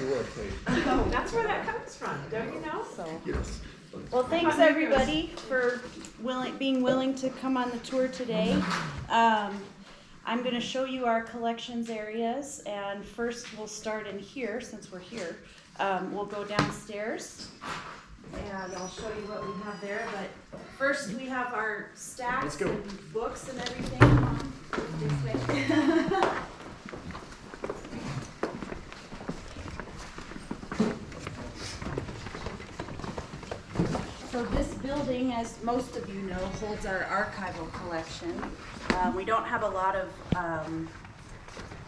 would, Kate. Oh, that's where that comes from, don't you know? So, Yes. well, thanks everybody for being willing to come on the tour today. I'm going to show you our collections areas, and first we'll start in here since we're here. We'll go downstairs, and I'll show you what we have there. But first, we have our stacks and books and everything. This way. So this building, as most of you know, holds our archival collection. We don't have a lot of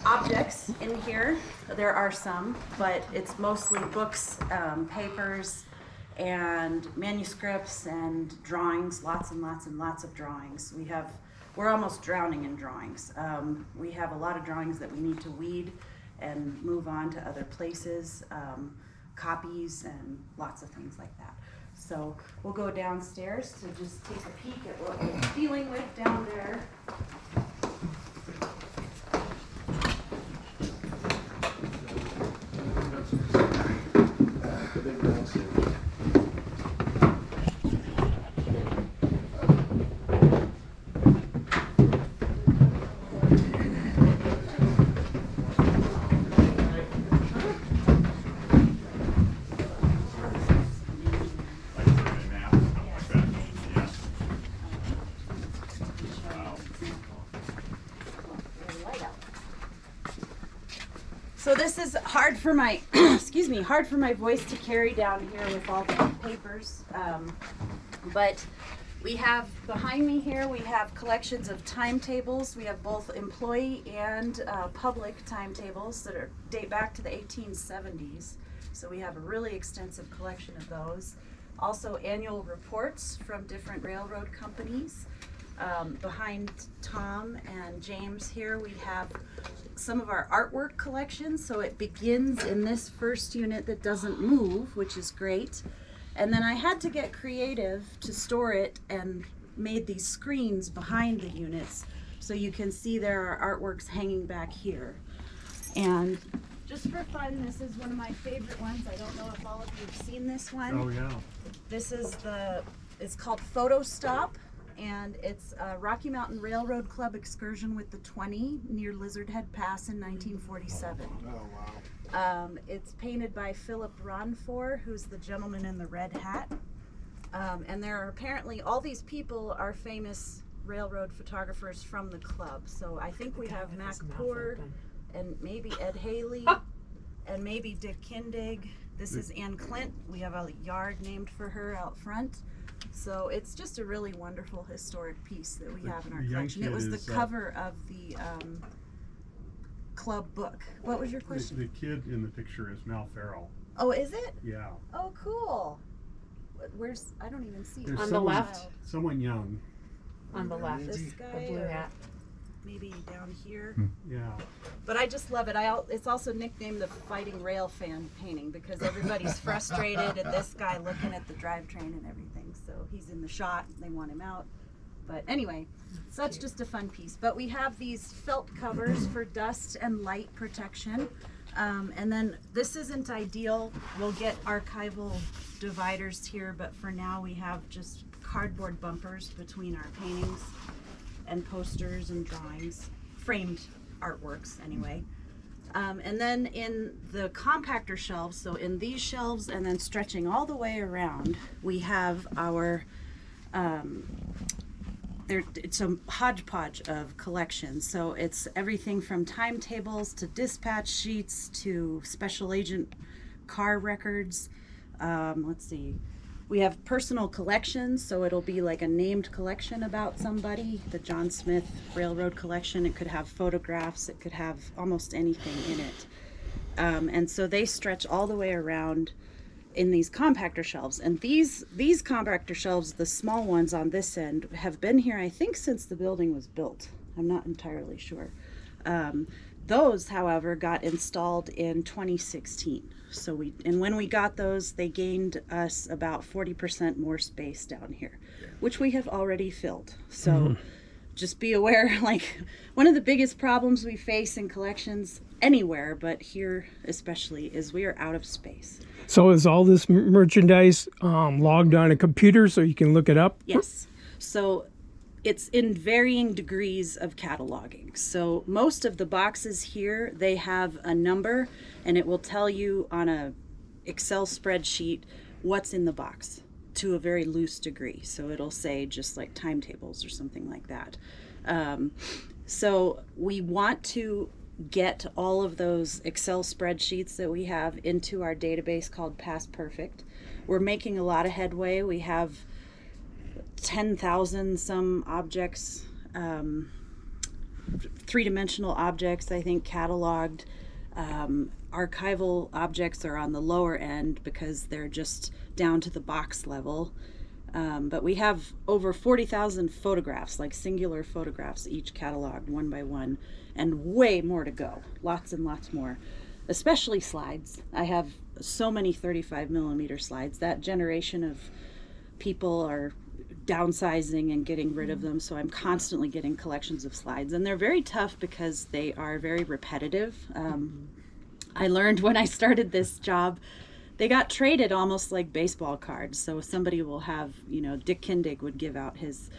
objects in here. There are some, but it's mostly books, papers, and manuscripts and drawings, lots and lots and lots of drawings. We're almost drowning in drawings. We have a lot of drawings that we need to weed and move on to other places, copies and lots of things like that. So we'll go downstairs to just take a peek at what we're dealing with down there. So this is hard for my, hard for my voice to carry down here with all the papers. But we have, behind me here, we have collections of timetables. We have both employee and public timetables that date back to the 1870s. So we have a really extensive collection of those. Also annual reports from different railroad companies. Behind Tom and James here, we have some of our artwork collections. So it begins in this first unit that doesn't move, which is great. And then I had to get creative to store it and made these screens behind the units. So you can see there are artworks hanging back here. And just for fun, this is one of my favorite ones. I don't know if all of you have seen this one. Oh yeah. This is it's called Photo Stop. And it's a Rocky Mountain Railroad Club excursion with the 20 near Lizard Head Pass in 1947. Oh, wow. It's painted by Philip Ronfor, who's the gentleman in the red hat. And there are apparently, all these people are famous railroad photographers from the club. So I think we have Mac Poor and maybe Ed Haley and maybe Dick Kindig. This is Ann Clint. We have a yard named for her out front. So it's just a really wonderful historic piece that we have in our collection. It was the cover of the club book. What was your question? The kid in the picture is Mal Farrell. Oh, is it? Yeah. Oh, cool. Where's, I don't even see. There's On the left? Someone young. On the left, This the guy, blue or hat. maybe down here. Yeah. But I just love it. It's also nicknamed the Fighting Rail Fan painting because everybody's frustrated at this guy looking at the drivetrain and everything. So he's in the shot. They want him out. But anyway, so that's just a fun piece. But we have these felt covers for dust and light protection. And then this isn't ideal. We'll get archival dividers here, but for now we have just cardboard bumpers between our paintings and posters and drawings, framed artworks anyway. And then in the compactor shelves, so in these shelves and then stretching all the way around, we have our, it's a hodgepodge of collections. So it's everything from timetables to dispatch sheets to special agent car records. Let's see. We have personal collections, so it'll be like a named collection about somebody. The John Smith Railroad collection, it could have photographs, it could have almost anything in it. And so they stretch all the way around in these compactor shelves. And these compactor shelves, the small ones on this end, have been here, I think, since the building was built. I'm not entirely sure. Those, however, got installed in 2016. So when we got those, they gained us about 40% more space down here, which we have already filled. So just be aware, like one of the biggest problems we face in collections anywhere, but here especially, is we are out of space. So is all this merchandise logged on a computer so you can look it up? Yes. So it's in varying degrees of cataloging. So most of the boxes here, they have a number, and it will tell you on a Excel spreadsheet what's in the box to a very loose degree. So it'll say just like timetables or something like that. So we want to get all of those Excel spreadsheets that we have into our database called Past Perfect. We're making a lot of headway. We have 10,000 some objects, three-dimensional objects, I think, cataloged. Archival objects are on the lower end because they're just down to the box level. But we have over 40,000 photographs, like singular photographs, each cataloged one by one, and way more to go. Lots and lots more, especially slides. I have so many 35 millimeter slides. That generation of people are downsizing and getting rid of them, so I'm constantly getting collections of slides, and they're very tough because they are very repetitive. I learned when I started this job, they got traded almost like baseball cards. So somebody will have, Dick Kindig would give out his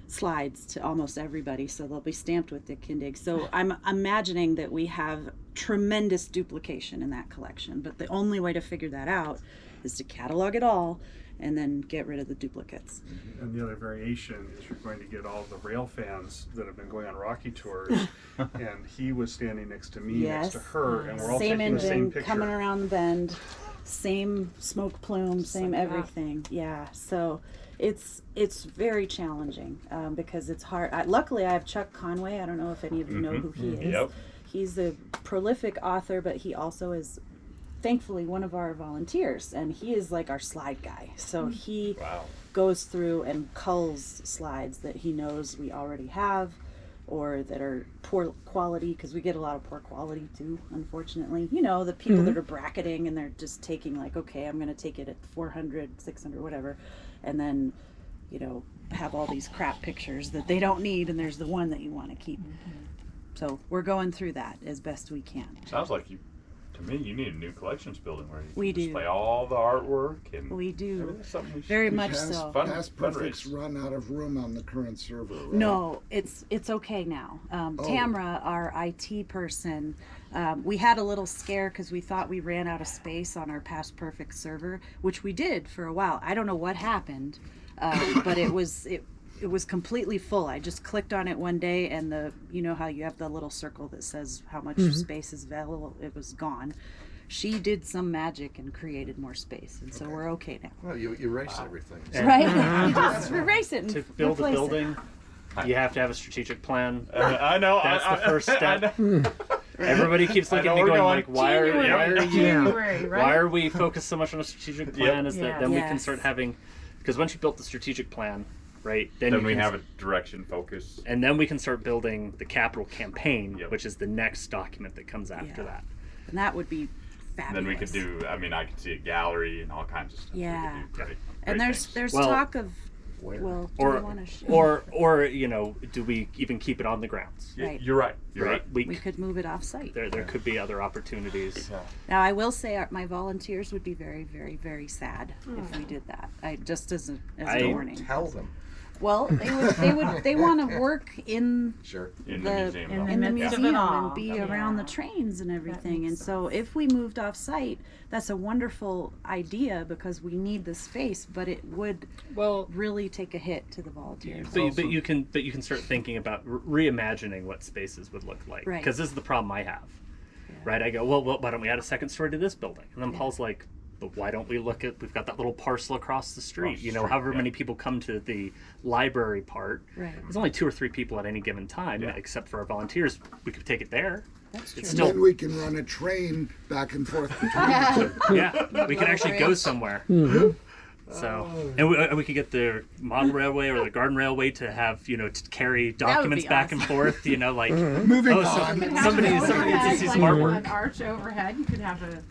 slides to almost everybody, so they'll be stamped with Dick Kindig. So I'm imagining that we have tremendous duplication in that collection, but the only way to figure that out is to catalog it all and then get rid of the duplicates. And the other variation is you're going to get all the rail fans that have been going on Rocky tours, and he was standing next to me, next to her, and we're all Same taking the same engine picture. coming around the bend, same smoke plume, same everything. Yeah, so it's very challenging because it's hard. Luckily, I have Chuck Conway. I don't know if any of you know who he is. Yep. He's a prolific author, but he also is thankfully one of our volunteers, and he is like our slide guy. So he goes through and culls slides that he knows we already have or that are poor quality, because we get a lot of poor quality too, unfortunately. The people that are bracketing and they're just taking like, okay, I'm going to take it at 400, 600, whatever, and then have all these crap pictures that they don't need, and there's the one that you want to keep. So we're going through that as best we can. Sounds like to me, you need a new collections building where you We can do. display all the artwork and We do. that's something we should Very do. much Has so. Past Perfect's run out of room on the current server, right? No, it's okay now. Tamra, our IT person, we had a little scare because we thought we ran out of space on our Past Perfect server, which we did for a while. I don't know what happened, but it was completely full. I just clicked on it one day, and how you have the little circle that says how much space is available, it was gone. She did some magic and created more space, and so we're okay now. Well, you erase everything. Right? You just erase it and To build a replace it. building, you have to have a strategic plan. I know. That's the first step. Everybody keeps looking at me we're going going. like, why are you? January, right? Why are we focused so much on a strategic plan? Is that then we can Yes. start having, because once you built the strategic plan, right? Then you we can have a direction focus. and then we can start building the capital campaign, Yep. which is the next document that comes after Yeah. that. And that would be fabulous. Then we could do. I could see a gallery and all kinds of stuff. We could Yeah. do great And things. there's Well- talk of, well, do Or you want to or do we even keep it on the grounds? Right. You're right. You're right. We we could move it off site. there could be other opportunities. Now, I will say my volunteers would be very, very, very sad if we did that. Just as a warning. Tell them. Well, they want to work in Sure. In the museum. in the midst of it museum all. and be around the trains and everything. And so if we moved off site, that's a wonderful idea because we need the space, but it would really take a hit to the volunteers. But you can start thinking about reimagining what spaces would look like. Right. Because this is the problem I have. Right? I go, well, why don't we add a second story to this building? And then Paul's like, but why don't we we've got that little parcel across the street. However many people come to the library part. Right. There's only 2 or 3 people at any given time, except for our volunteers. We could take it there. That's true. It's And still, then we can run a train back and forth between we could actually go somewhere. So, and we could get the model railway or the garden railway to have, to carry documents back and forth, like, Moving on. somebody needs to see some artwork. An arch overhead, you could have a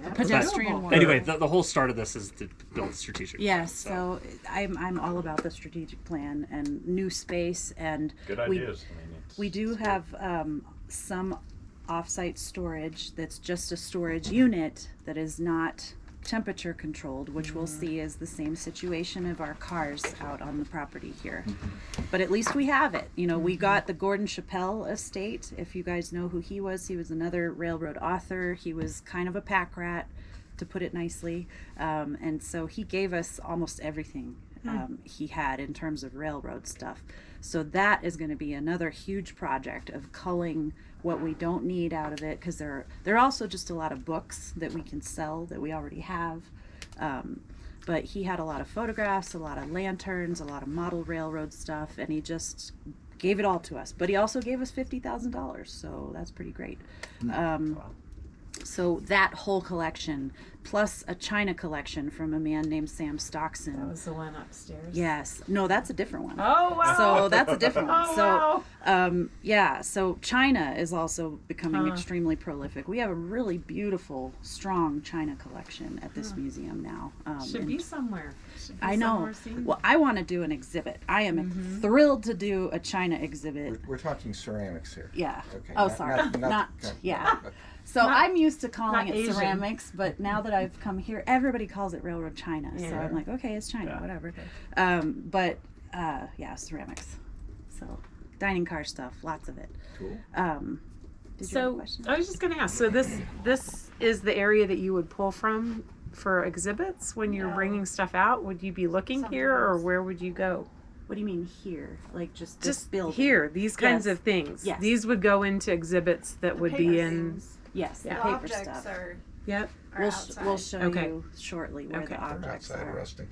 A pedestrian walk. Anyway, the whole start of this is to build strategic. Yes, so I'm all about the strategic plan and new space, and Good we ideas. we do have some off-site storage that's just a storage unit that is not temperature controlled, which we'll see is the same situation of our cars out on the property here. But at least we have it. You know, we got the Gordon Chappelle estate. If you guys know who he was another railroad author. He was kind of a pack rat, to put it nicely. And so he gave us almost everything he had in terms of railroad stuff. So that is going to be another huge project of culling what we don't need out of it, because there are also just a lot of books that we can sell that we already have. But he had a lot of photographs, a lot of lanterns, a lot of model railroad stuff, and he just gave it all to us. But he also gave us $50,000, so that's pretty great. So that whole collection, plus a China collection from a man named Sam Stockson. That was the one upstairs. Yes. No, that's a different one. Oh wow. So that's a different one. Oh, So wow. yeah, so China is also becoming extremely prolific. We have a really beautiful, strong China collection at this museum now. Should and be somewhere. Should be I know. somewhere seen. Well, I want to do an exhibit. I am thrilled to do a China exhibit. We're talking ceramics here. Yeah. Okay. Oh, not- sorry. not- Yeah. okay. So Not- I'm used to calling not it Asian. ceramics, but now that I've come here, everybody calls it Railroad China. So Yeah. I'm like, okay, it's China, whatever. Yeah, ceramics. So dining car stuff, lots of it. Cool. Did you have a So question? I was just going to ask. So this is the area that you would pull from for exhibits when you're No. bringing stuff out. Would you be looking here, or Sometimes. where would you go? What do you mean here? Like just this Just building? here, these kinds Yes. of things. Yes. These would go into exhibits that would be in. Yes, Yeah. the The paper objects stuff. are Yep. outside. We'll show Okay. you shortly where Okay. the They're objects outside are. resting.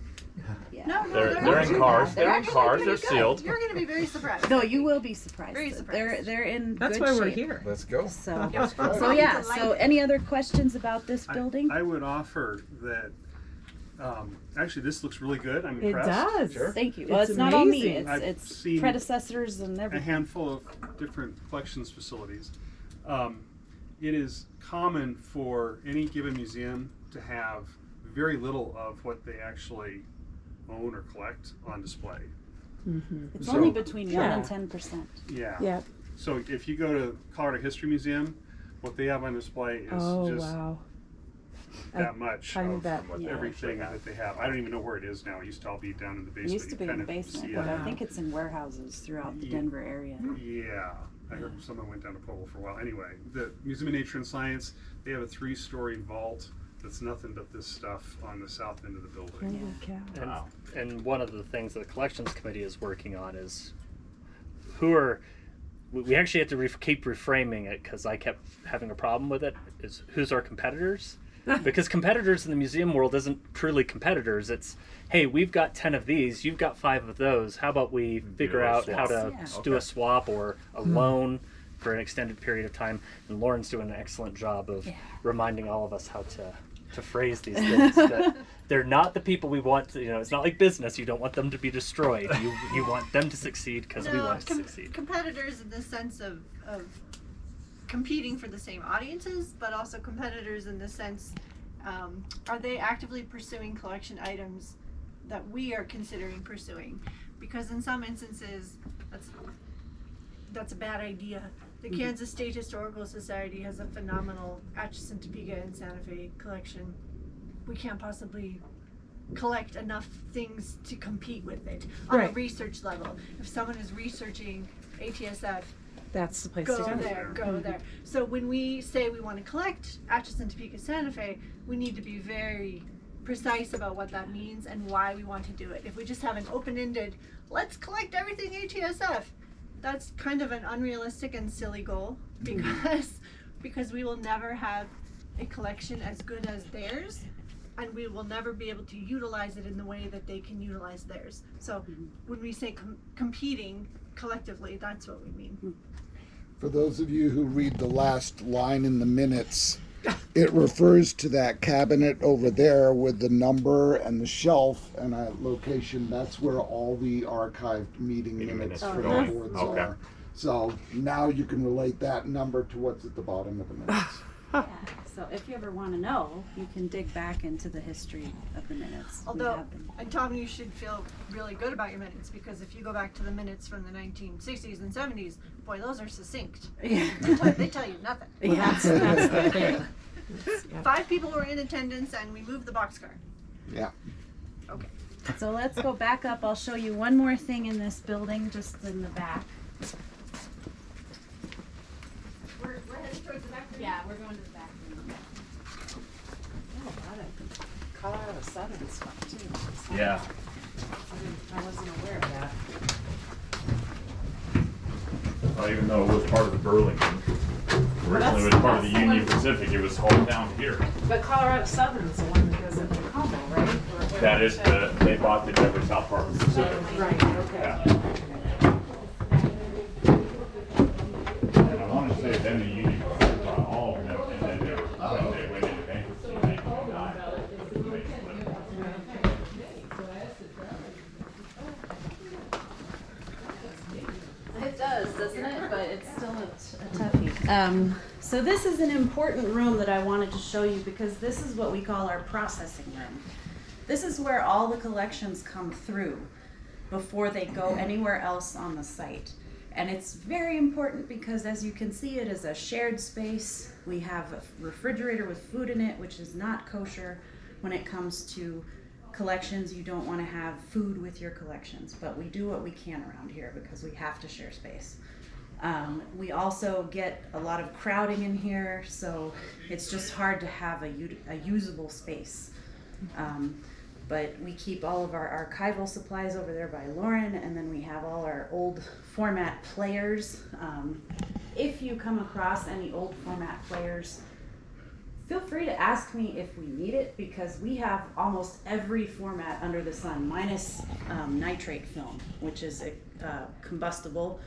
Yeah. No, They're in not too cars. bad. They're in actually cars. pretty They're good. sealed. You're going to be very surprised. No, you will be surprised. Very surprised. They're in That's good why shape. we're here. Let's go. So, Yep. so yeah. So, Delighted. any other questions about this building? I would offer that. Actually, this looks really good. I'm It impressed. does. Sure. Thank you. Well, It's it's not all me. amazing. I've It's seen predecessors and A everything. handful of different collections facilities. It is common for any given museum to have very little of what they actually own or collect on display. It's So- only between 1 Yeah. and 10%. Yeah. Yep. So if you go to Colorado History Museum, what they have on display is Oh just wow. that much tiny of bit. What they everything actually that they have. I don't even know where it is now. It used to all be down in the It basement. used to be You in the kind of basement, see but it. I think it's in warehouses throughout the Yeah. Denver area. Yeah, I heard someone went down to Pueblo for a while. Anyway, the Museum of Nature and Science, they have a 3-story vault that's nothing but this stuff on the south end of the building. Oh, Wow. And one of the things that the collections committee is working on is who are. We actually have to keep reframing it because I kept having a problem with it. Is who's our competitors? Because competitors in the museum world isn't truly competitors. It's, hey, we've got 10 of these, you've got 5 of those. How about we figure a out swap. how to Yeah. do Okay. a swap or a loan for an extended period of time? And Lauren's doing an excellent job of reminding all of us how to phrase these things. That they're not the people we want to, it's not like business. You don't want them to be destroyed. You want them to succeed because we want to succeed. Competitors in the sense of competing for the same audiences, but also competitors in the sense, are they actively pursuing collection items that we are considering pursuing? Because in some instances, that's a bad idea. The Kansas State Historical Society has a phenomenal Atchison, Topeka, and Santa Fe collection. We can't possibly collect enough things to compete with it on a Right. research level. If someone is researching ATSF, That's the place go to go. there, go there. So when we say we want to collect Atchison, Topeka, Santa Fe, we need to be very precise about what that means and why we want to do it. If we just have an open-ended, let's collect everything ATSF, that's kind of an unrealistic and silly goal because we will never have a collection as good as theirs, and we will never be able to utilize it in the way that they can utilize theirs. So when we say competing collectively, that's what we mean. For those of you who read the last line in the minutes, it refers to that cabinet over there with the number and the shelf and a location. That's where all the archived meeting minutes for the Okay. boards Okay. are. So now you can relate that number to what's at the bottom of the minutes. Yeah. So if you ever want to know, you can dig back into the history of the minutes. We Although, have them. and Tom, you should feel really good about your minutes, because if you go back to the minutes from the 1960s and 70s, boy, those are succinct. Yeah. They tell you nothing. Yeah. That's the thing. 5 people were in attendance and we moved the boxcar. Yeah. Okay. So let's go back up. I'll show you one more thing in this building, just in the back. We're headed towards the back. Yeah, we're going to the back room. Oh, a lot of Colorado Southern stuff too. Yeah. I wasn't aware of that. Well, even though it was part of the Burlington, originally it was part of the that's the Union one- Pacific, it was hauled down here. But Colorado Southern is the one that goes into Como, right? Or That is they bought the Denver South Part of the Pacific. Right, okay. Yeah. And I want to say then the Union Pacific bought all of them, and then they went into bankruptcy in 1909. It does, doesn't it? But it's still a toughie. So this is an important room that I wanted to show you because this is what we call our processing room. This is where all the collections come through before they go anywhere else on the site. And it's very important because, as you can see, it is a shared space. We have a refrigerator with food in it, which is not kosher. When it comes to collections, you don't want to have food with your collections, but we do what we can around here because we have to share space. We also get a lot of crowding in here, so it's just hard to have a usable space. But we keep all of our archival supplies over there by Lauren, and then we have all our old format players. If you come across any old format players, feel free to ask me if we need it, because we have almost every format under the sun, minus nitrate film, which is combustible,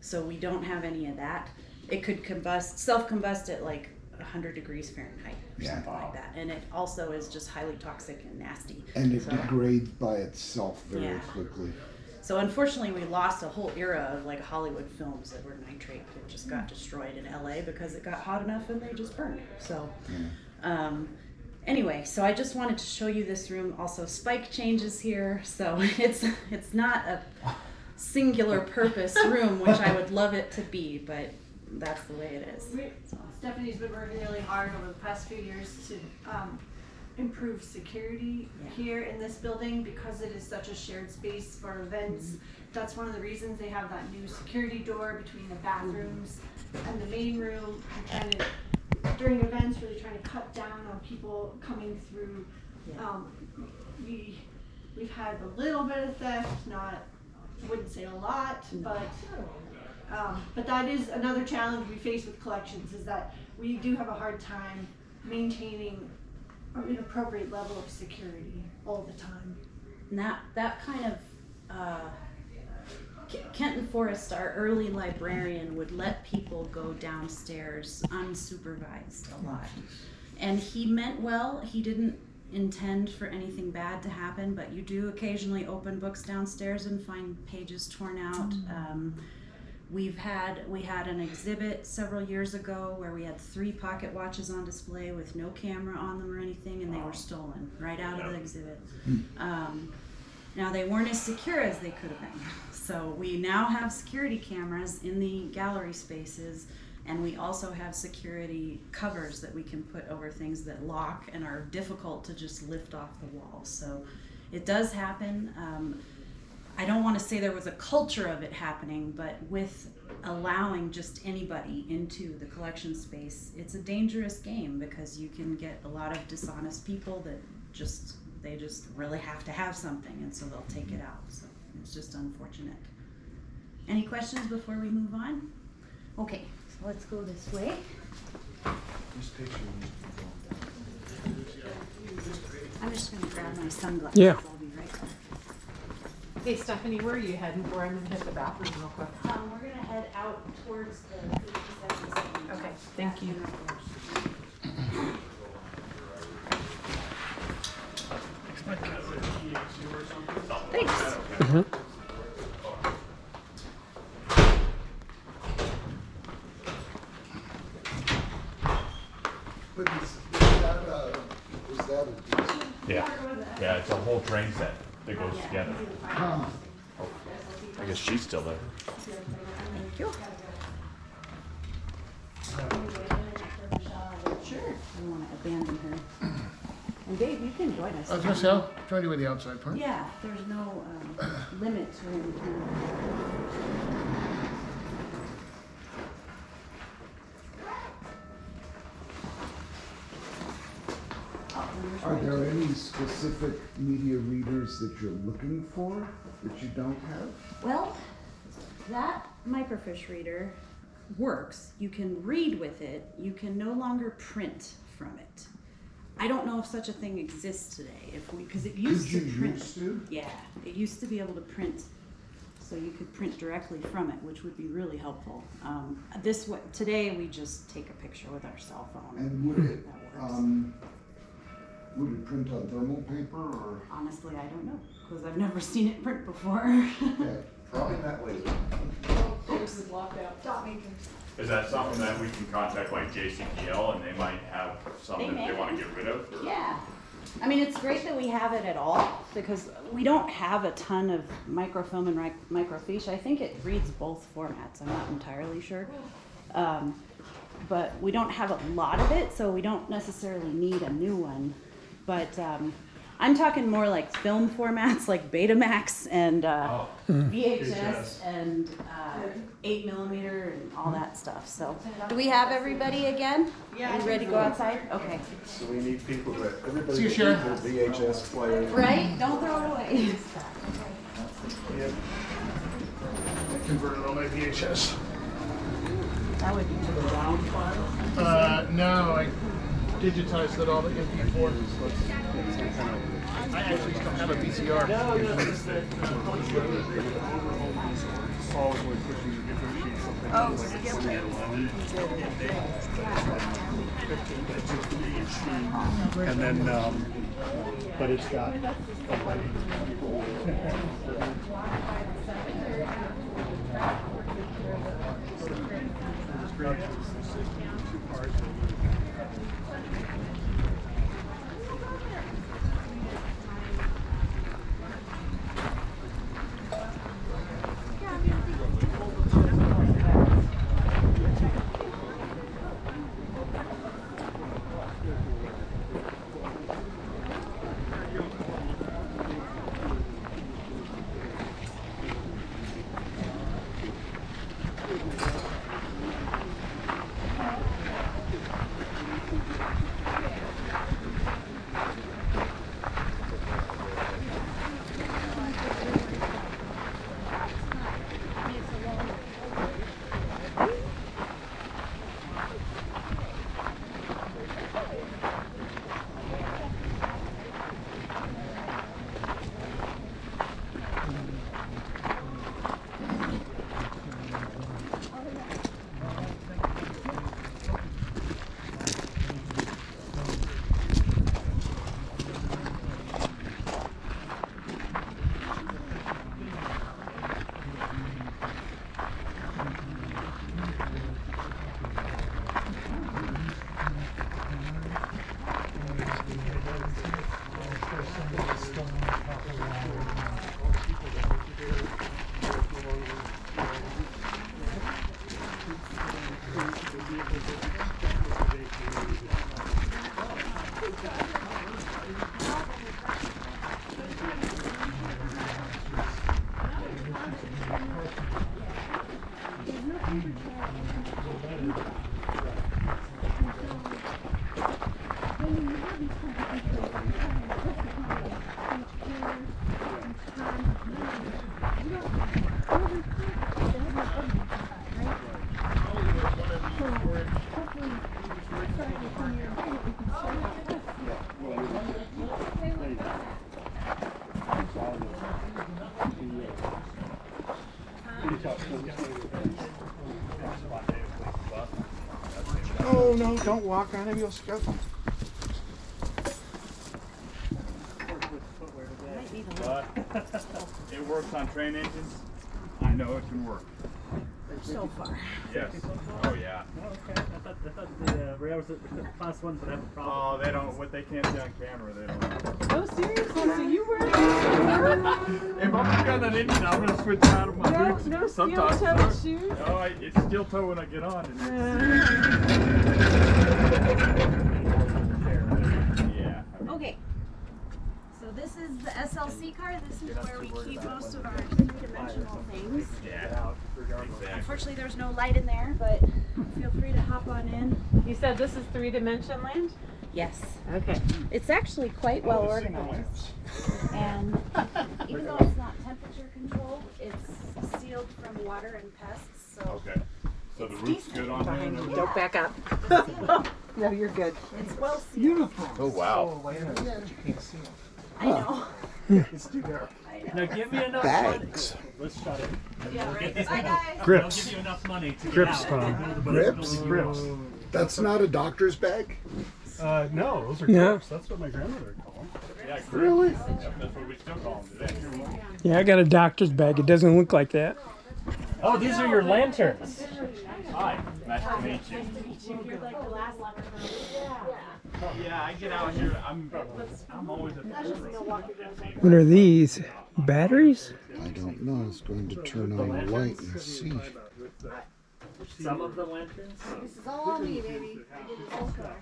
so we don't have any of that. It could self-combust at like 100 degrees Fahrenheit or Yeah. something like that, and it also is just highly toxic and nasty. And it So- degrades by itself very Yeah. quickly. So unfortunately, we lost a whole era of like Hollywood films that were nitrate that just got destroyed in LA because it got hot enough and they just burned. So anyway, so I just wanted to show you this room. Also, Spike changes here, so it's not a singular purpose room, which I would love it to be, but that's the way it is. So. Stephanie's been working really hard over the past few years to improve security here in this building because it is such a shared space for events. That's one of the reasons they have that new security door between the bathrooms and the main room. And during events, really trying to cut down on people coming through. We've had a little bit of theft, I wouldn't say a lot, but that is another challenge we face with collections, is that we do have a hard time maintaining an appropriate level of security all the time. And that kind of Kenton Forrest, our early librarian, would let people go downstairs unsupervised a lot. And he meant well. He didn't intend for anything bad to happen, but you do occasionally open books downstairs and find pages torn out. We had an exhibit several years ago where we had 3 pocket watches on display with no camera on them or anything, and they were stolen right out of the exhibit. Now they weren't as secure as they could have been. So we now have security cameras in the gallery spaces, and we also have security covers that we can put over things that lock and are difficult to just lift off the walls. So it does happen. I don't want to say there was a culture of it happening, but with allowing just anybody into the collection space, it's a dangerous game because you can get a lot of dishonest people that they just really have to have something, and so they'll take it out. So it's just unfortunate. Any questions before we move on? Okay, so let's go this way. I'm just going to grab my sunglasses. Yeah. I'll be right back. Hey Stephanie, where are you heading for? I'm gonna hit the bathroom real quick. We're going to head out towards the food concession stand. Okay, thank you. Thanks. But I guess she's still there. Thank you. Sure. I don't want to abandon her. And Dave, you can join us. I was gonna say, I'll join you in the outside part. Yeah, there's no limit to anything. Are there any specific media readers that you're looking for that you don't have? Well, that microfiche reader works. You can read with it. You can no longer print from it. I don't know if such a thing exists today. Because it used Did to you print. used to? Yeah, it used to be able to print, so you could print directly from it, which would be really helpful. Today we just take a picture with our cell phone. And would it, That works. would it print on thermal paper or? Honestly, I don't know, because I've never seen it print before. Okay. Probably that way. Is that something that we can contact like JCPL and they might have something They they may. want to get rid of? Or- Yeah. I mean, it's great that we have it at all, because we don't have a ton of microfilm and microfiche. I think it reads both formats. I'm not entirely sure. But we don't have a lot of it, so we don't necessarily need a new one. But I'm talking more like film formats, like Betamax and VHS and 8mm and all that stuff. So, do we have everybody again? Yeah. Are you ready to go outside? Okay. So we need people that, everybody See you, that Sharon. needs their VHS player. Right? Don't throw it away. I converted all my VHS. That would be to the round file. No, I digitized it all to MP4. I actually still have a VCR. Always when pushing to differentiate something like a 2011. And then, but it's got. Oh, no, don't walk on it, you'll scuff. But it works on train engines. I know it can work. so far. Yes. Oh, yeah. Okay. I thought the rails that class ones would have a problem. Oh, they don't, what they can't see on camera, they don't. Oh, seriously? So you were? If I'm gonna need it, I'm gonna switch out of my boots. No Sometimes. steel-toed shoes? No, it's steel toe when I get on. Yeah. Okay. So this is the SLC car. This is where we keep most of our three-dimensional things. Yeah. Exactly. Unfortunately, there's no light in there, but feel free to hop on in. You said this is 3-dimension land? Yes. Okay. It's actually quite well organized. And even though it's not temperature controlled, it's sealed from water and pests. So Okay. So the roof's good on there and everything? Don't back up. No, you're good. it's well sealed. Oh, wow. I know. It's too dark. I know. Now give me enough Bags. money. Let's shut it. Yeah, right. Get Bye, guys. I'll Grips. give you enough money to Grips, get out. Tom. Grips? Grips. That's not a doctor's bag? No, those are Yeah. grips. That's what my grandmother called them. Yeah, Really? Yep, that's what we still call them today. Yeah, I got a doctor's bag. It doesn't look like that. Oh, these are your lanterns. Hi, nice to meet you. You're like the last lever. Yeah, I get out here. I'm always at the What are these? Batteries? I don't know. I was going to turn on the light and see. Some of the lanterns. This is all on me, baby. I did this whole car.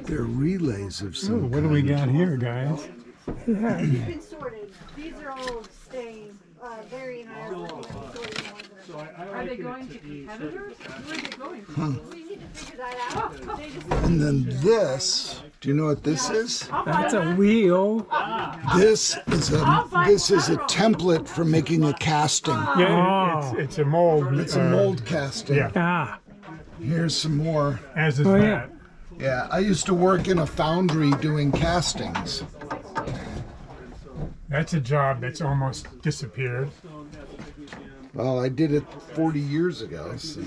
They're relays of Oh, some what do we got here, guys? They've been sorted. These are all staying. Larry and I are working on sorting the ones that are. Are they going to competitors? Where are they going? We need to figure that out. They just And then this, do you know what this is? That's a wheel. This is a template for making a casting. Yeah, It's a mold. It's a mold casting. Yeah. Ah, Here's some more. As is Oh, that. yeah. Yeah, I used to work in a foundry doing castings. That's a job that's almost disappeared. Well, I did it 40 years ago. So.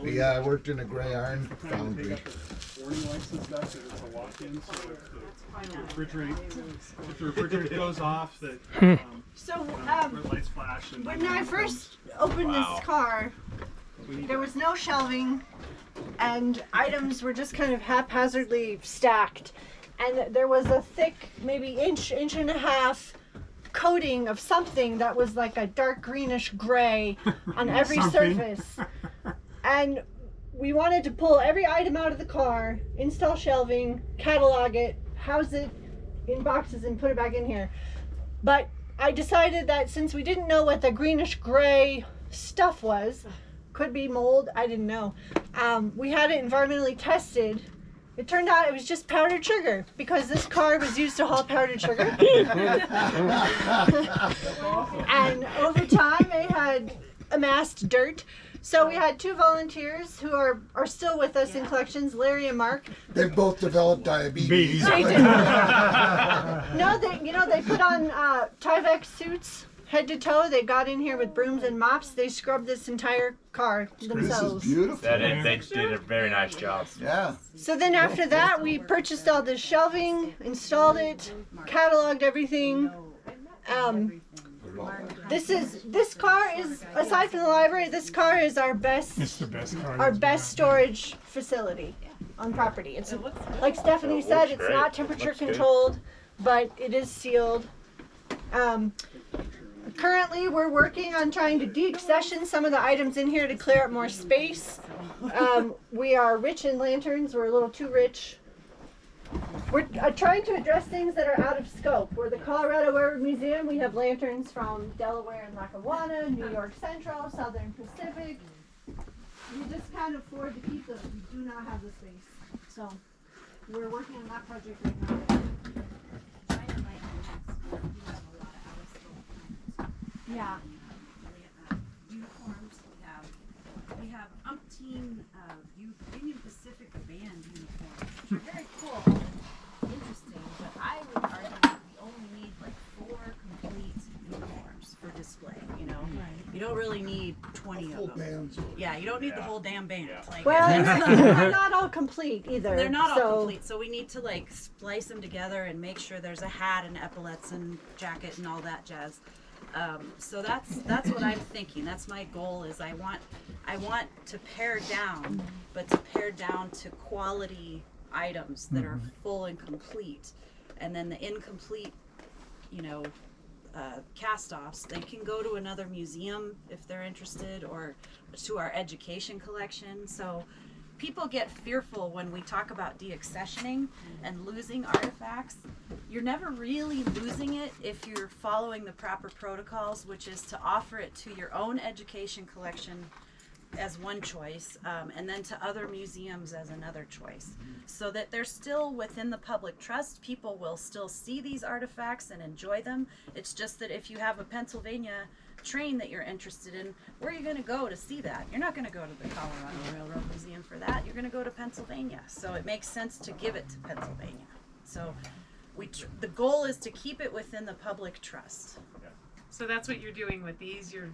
But yeah, I worked in a gray iron foundry. Warning lights and stuff, that it's a walk-in, so if the refrigerant goes off, that So, red lights flash. And when I first opened this car, there was no shelving, and items were just kind of haphazardly stacked. And there was a thick, maybe inch and a half coating of something that was like a dark greenish gray on every surface. And we wanted to pull every item out of the car, install shelving, catalog it, house it in boxes and put it back in here. But I decided that since we didn't know what the greenish gray stuff was, could be mold, I didn't know. We had it environmentally tested. It turned out it was just powdered sugar because this car was used to haul powdered sugar. And over time it had amassed dirt. So we had two volunteers who are still with us in collections, Larry and Mark. They've both developed diabetes. They did. No, they put on Tyvek suits head to toe. They got in here with brooms and mops. They scrubbed this entire car This is themselves. beautiful. They did a very nice job. Yeah. So then after that, we purchased all this shelving, installed it, cataloged everything. This car is, aside from the library, this car is our best It's the best car. our best storage facility on property. It's like Stephanie said, it's great. not temperature Looks good. controlled, but it is sealed. Currently, we're working on trying to deaccession some of the items in here to clear up more space. We are rich in lanterns. We're a little too rich. We're trying to address things that are out of scope. We're the Colorado Railroad Museum. We have lanterns from Delaware and Lackawanna, New York Central, Southern Pacific. We just can't afford to keep those. We do not have the space. So we're working on that project right now. Yeah. Uniforms. We have umpteen Union Pacific band uniforms, which are very cool, interesting. But I would argue that we only need like 4 complete uniforms for display. You know, you don't really need 20 of them. Bands. Yeah, you don't need the whole damn band. Like, Well, they're not all complete either. they're not so all complete, so we need to like splice them together and make sure there's a hat and epaulets and jacket and all that jazz. So that's what I'm thinking. That's my goal. Is I want to pare down, but to pare down to quality items that are full and complete, and then the incomplete, cast-offs, they can go to another museum if they're interested, or to our education collection. So people get fearful when we talk about deaccessioning and losing artifacts. You're never really losing it if you're following the proper protocols, which is to offer it to your own education collection as one choice, and then to other museums as another choice, so that they're still within the public trust. People will still see these artifacts and enjoy them. It's just that if you have a Pennsylvania train that you're interested in, where are you going to go to see that? You're not going to go to the Colorado Railroad Museum for that. You're going to go to Pennsylvania. So it makes sense to give it to Pennsylvania. So the goal is to keep it within the public trust. So that's what you're doing with these. You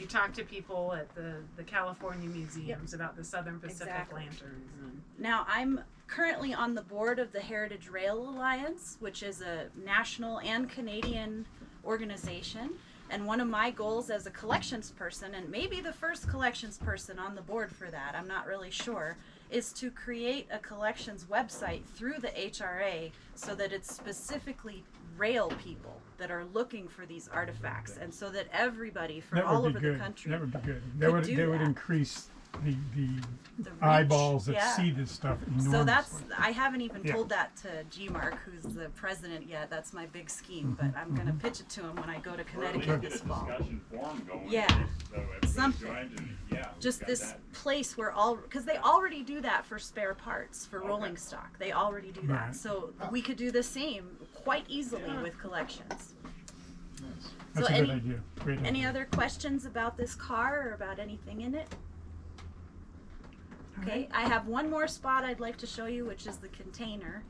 talk to people at the California museums about the Southern Pacific Exactly. lanterns. And Now, I'm currently on the board of the Heritage Rail Alliance, which is a national and Canadian organization. And one of my goals as a collections person, and maybe the first collections person on the board for that, I'm not really sure, is to create a collections website through the HRA so that it's specifically rail people that are looking for these artifacts, and so that everybody from That all would be over the good. country That would be good. could That would do that. increase the The reach, eyeballs that yeah. see this stuff enormously. So I haven't even Yeah. told that to G-Mark, who's the president yet. That's my big scheme, but I'm going to pitch it to him when I go to Or at Connecticut least this get a fall. discussion forum going. Yeah. So everybody Something. joins and, yeah, we've Just got this that. place where because they already do that for spare parts, for rolling stock. They already do that. Right. So we could do the same quite easily with collections. That's so a good any- idea. Great Any idea. other questions about this car or about anything in it? Okay, I have one more spot I'd like to show you, which is the container.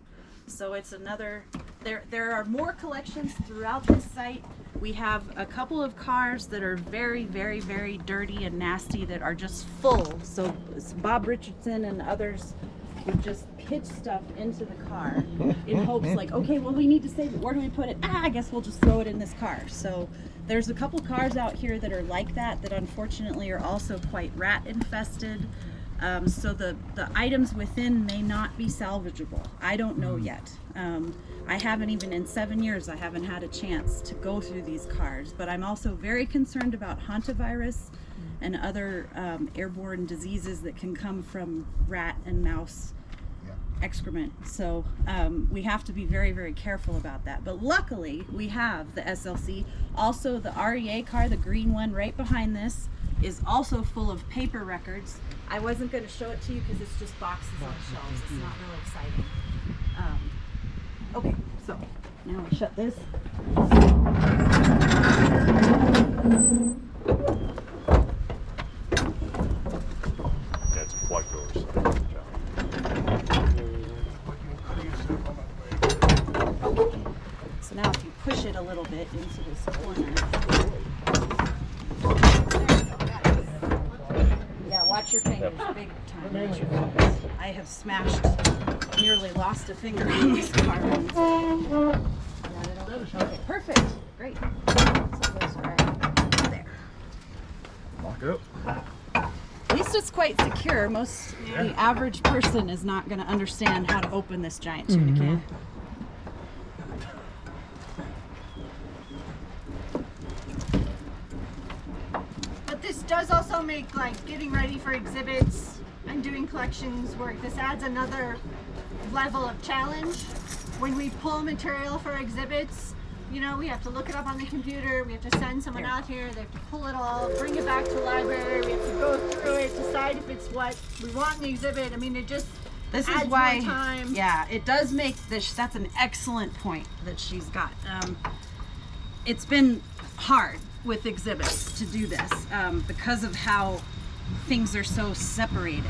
So it's another, there are more collections throughout this site. We have a couple of cars that are very, very, very dirty and nasty that are just full. So it's Bob Richardson and others would just pitch stuff into the car in hopes like, okay, well, we need to save it. Where do we put it? I guess we'll just throw it in this car. So there's a couple cars out here that are like that unfortunately are also quite rat infested. So the items within may not be salvageable. I don't know yet. I haven't even, in 7 years, I haven't had a chance to go through these cars, but I'm also very concerned about hantavirus and other airborne diseases that can come from rat and mouse excrement. So we have to be very, very careful about that. But luckily, we have the SLC. Also, the REA car, the green one right behind this, is also full of paper records. I wasn't going to show it to you because it's just boxes on shelves. It's not real exciting. Okay, so now I shut this. That's plug doors. So now if you push it a little bit into this corner. Yeah, watch your fingers, big time. Watch your fingers. I have smashed, nearly lost a finger in this car. Okay, perfect, great. So those are there. Lock it up. At least it's quite secure. The average person is not going to understand how to open this giant tin can. But this does also make like getting ready for exhibits and doing collections work. This adds another level of challenge. When we pull material for exhibits, you know, we have to look it up on the computer, we have to send someone out here, they have to pull it all, bring it back to the library, we have to go through it, decide if it's what we want in the exhibit. I mean, it just This adds is why, more time. yeah, it does make this. That's an excellent point that she's got. It's been hard with exhibits to do this because of how things are so separated.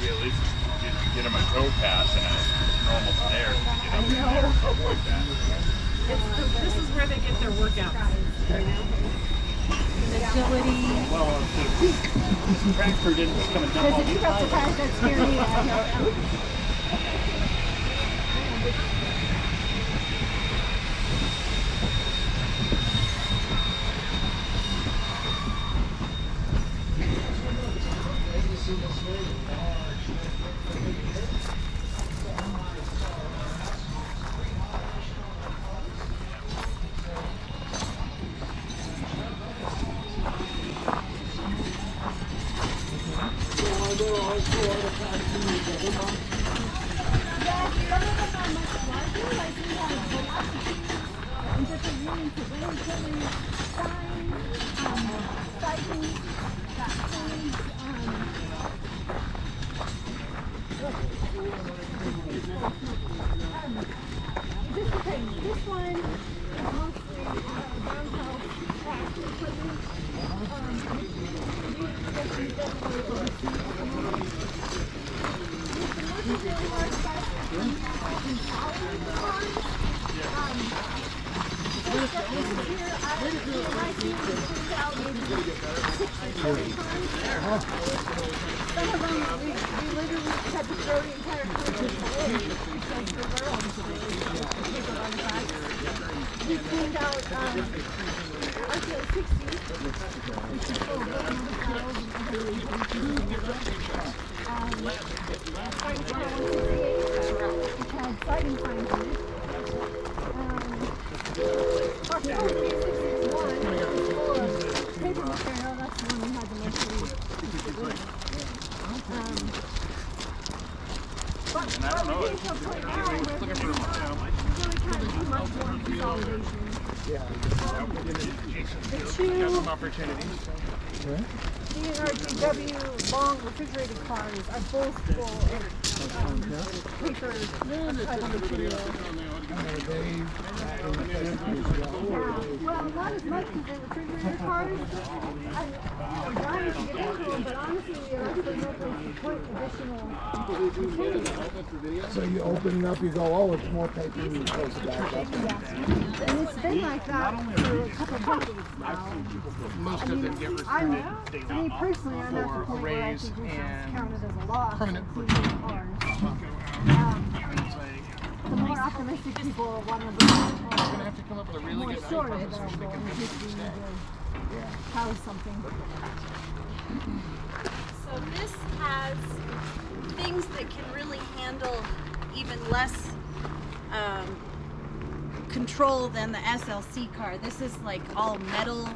Maybe at least get them a tow pass and they're almost there. Get up in there or something like that. this is where they get their workouts. agility. Well, if Frankfurt didn't just come and dump all Because if these you got tires. surprised, that scared me. This one is mostly downhill Some of them, we literally had to throw the entire cartridge away because they were on the back. We cleaned out RTO 60, which is full of another files and other fighting fire 168, which had fighting fines in it. RTO 361, full of paper material, that's the one we had the most to read. But And I don't know, we're getting to a point now where looking for really can't do much more consolidation. The two got some opportunities. DNRGW long refrigerated cars are both full of paper title material. Well, not as much as the refrigerator cars. I'm dying to get into them, but honestly, there are actually no place to put additional material. So you open it up, you go, oh, it's more paper, and you close it back up. And it's been like that for a couple of decades now. Most of them get I restricted. me personally, I'm at the for point where I arrays think we should and count it as a loss. permanent including ours. The more optimistic people want to You're gonna have to come up with a really more good value sorted, proposition they'll that go can in get case them we to need stay. to house something. So this has things that can really handle even less control than the SLC car. This is like all metal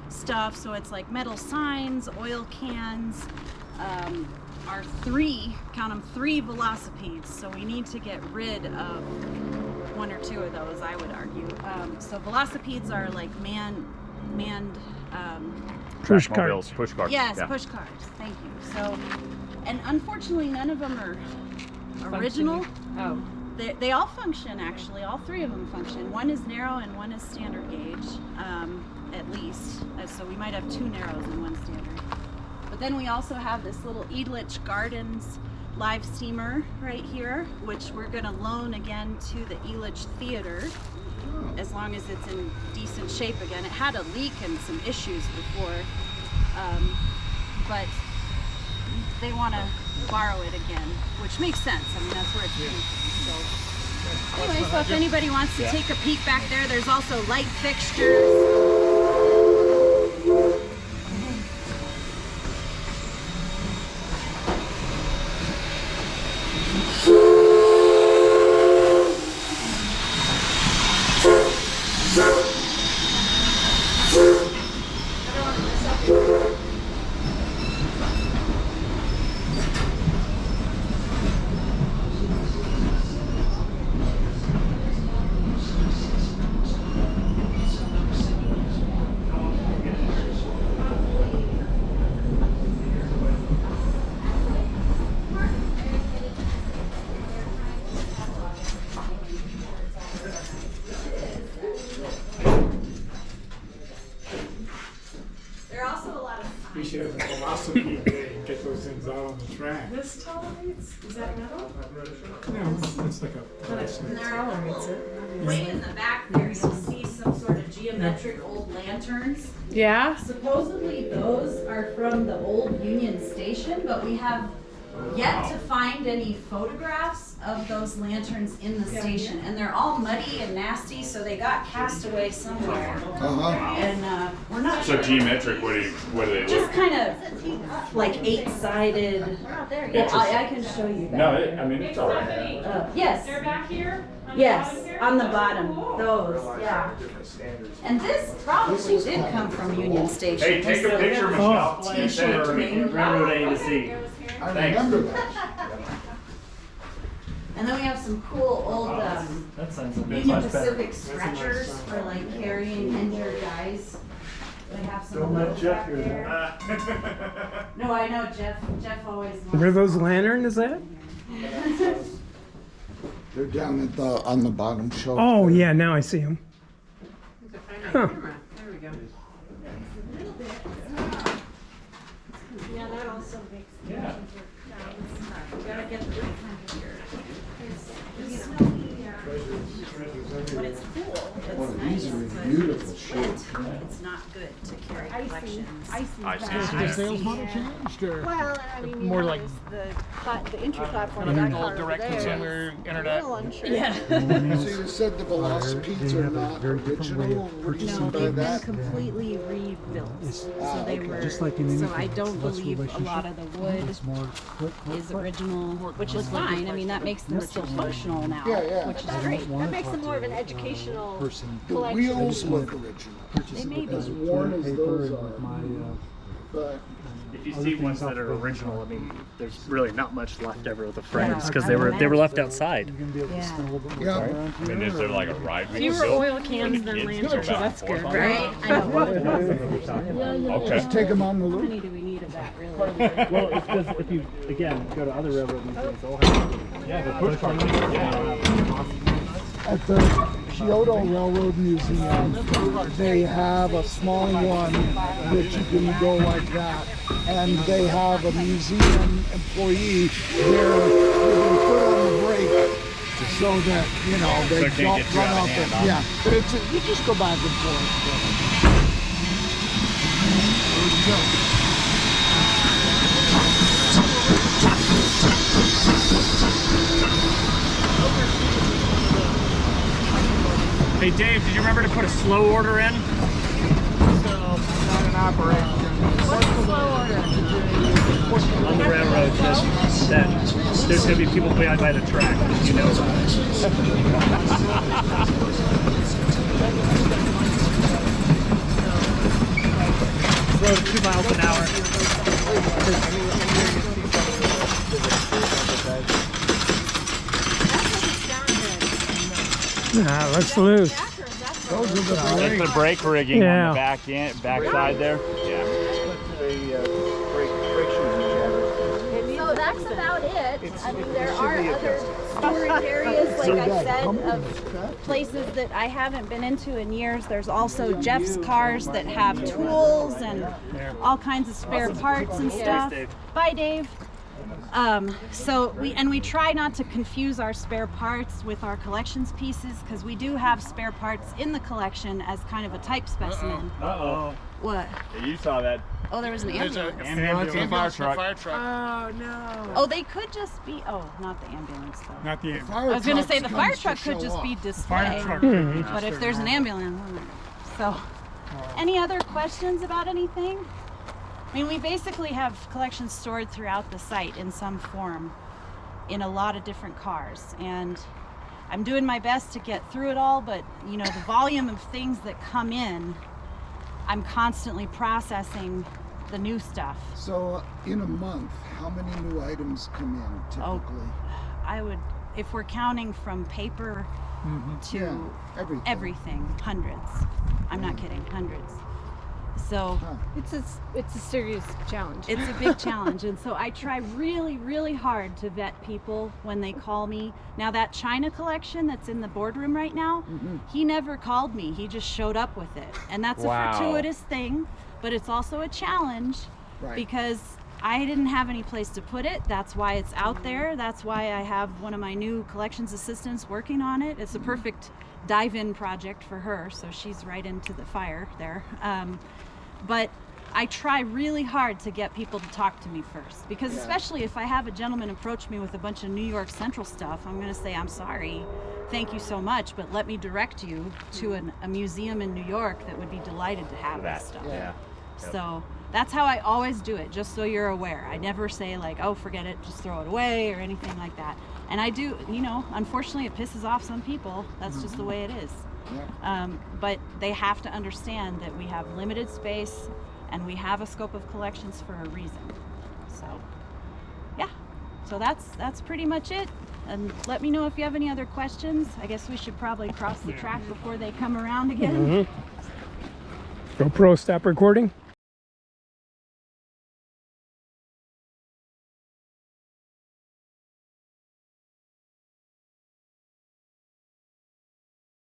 stuff, so it's like metal signs, oil cans, our count them, 3 velocipedes. So we need to get rid of 1 or 2 of those, I would argue. So velocipedes are like manned Push mobiles, carts. push carts. yes, yeah. push cars. Thank you. So, and unfortunately, none of them are original. Oh. They all function, actually. All 3 of them function. One is narrow and one is standard gauge, at least. So we might have 2 narrows and 1 standard. But then we also have this little Edlich Gardens live steamer right here, which we're going to loan again to the Edlich Theater, as long as it's in decent shape again. It had a leak and some issues before, but they want to borrow it again, which makes sense. I mean, that's where it's been. So anyway, so if anybody wants to take a peek back there, there's also light fixtures. There are also a lot of We should have a philosophy day and get those things out on the track. This tolerates, is that metal? No, it's like a plastic. And there are Tolerates it. way in the back there, you'll see some sort of geometric old lanterns. Yeah. Supposedly those are from the old Union Station, but we have yet to find any photographs of those lanterns in the station. And they're all muddy and nasty, so they got cast away somewhere. And we're not So sure. geometric, what do they Just look? kind of like 8-sided. Well, I can show you that. No, I mean it's all right. Yes. They're back here? Yes, on the bottom, those, yeah. And this probably did come from Union Station. Hey, take a picture, Michelle. T-shirt thing. Railroad A to Z. I remember that. And then we have some cool old That sounds a bit Union much better. Pacific stretchers for like carrying injured guys. They have some Don't of let those Jeff back hear there. No, I know Jeff always wants. What are those lantern, is that? They're down at on the bottom shelf. Oh, yeah, now I see them. Huh. Camera. There we go. Yeah, that also makes Yeah. Gotta get the When it's cool, Boy, it's these nice, are in but beautiful shape. it's not good to carry collections. I see. Has the sales model changed, or Well, I mean, more like the entry platform. kind that of car all over direct there consumer is internet? a little unsure. Yeah. So you said the velocipedes are not original? What do you mean by They've been that? completely rebuilt. So they okay. were. Just like in So anything, I don't less believe a lot of the wood It's more click, click, is click. original, which is fine. I mean, that makes them still functional now, Yeah, yeah. which is That's great. great. That makes them more of an educational Person The collection. wheels look original, purchase They may be. as worn as paper those and with are. my But If you Other see ones things that are off the- original, I mean, there's really not much left ever of the frames Yeah, because I they would were left outside. you're gonna be able to Yeah. spend a little bit more Yeah. time around I mean, is there like a ride we can Fewer build? oil cans than Kids lanterns. go back That's and forth good, on right? I know. Okay. just take them on the How loop. many do we need of that, really? Well, it's because if you again go to other railroad museums, they'll have Yeah, the push cart. Yeah. At the Kyoto Railroad Museum, they have a small one that you can go like that. And they have a museum employee there with their foot on the brake so that, you know, So they it can't don't get too run out of off hand, the, huh? yeah. But it's, you just go back and forth. There you go. Hey Dave, did you remember to put a slow order in? not an operation. On the railroad, that there's going to be people behind by the track. You know Slow to 2 miles an hour. Nah, let's loose. Those are the It's brakes. the brake rigging Yeah. on the back side there. Yeah. So that's about it. I mean, there are other storage areas, like I said, of places that I haven't been into in years. There's also Jeff's cars that have tools and all kinds of spare parts and stuff. Dave. Bye, Dave. So we try not to confuse our spare parts with our collections pieces, because we do have spare parts in the collection as kind of a type specimen. Uh-oh. What? You saw that. Oh, there was an There's ambulance. a Ambulance and fire truck. fire truck. Oh no. Oh, they could just be. Oh, not the ambulance though. Not the I was going to say the fire truck could just be display, but if there's an ambulance, so. Any other questions about anything? I mean, we basically have collections stored throughout the site in some form, in a lot of different cars, and I'm doing my best to get through it all. But you know, the volume of things that come in, I'm constantly processing the new stuff. So in a month, how many new items come in typically? I would, if we're counting from paper to Yeah, everything. everything, hundreds. I'm not kidding, hundreds. So It's a serious challenge. it's a big challenge, and so I try really, really hard to vet people when they call me. Now that China collection that's in the boardroom right now, he never called me. He just showed up with it, and that's Wow. a fortuitous thing, but it's also a challenge Right. because I didn't have any place to put it. That's why it's out there. That's why I have one of my new collections assistants working on it. It's a perfect dive-in project for her, so she's right into the fire there. But I try really hard to get people to talk to me first, because especially if I have a gentleman approach me with a bunch of New York Central stuff, I'm going to say, I'm sorry, thank you so much, but let me direct you to a museum in New York that would be delighted to have that stuff. Yeah. So that's how I always do it, just so you're aware. I never say like, oh, forget it, just throw it away or anything like that. And I do, you know, unfortunately it pisses off some people. That's just the way it is. But they have to understand that we have limited space and we have a scope of collections for a reason. So, yeah. So that's pretty much it. And let me know if you have any other questions. I guess we should probably cross the track before they come around again. GoPro, stop recording.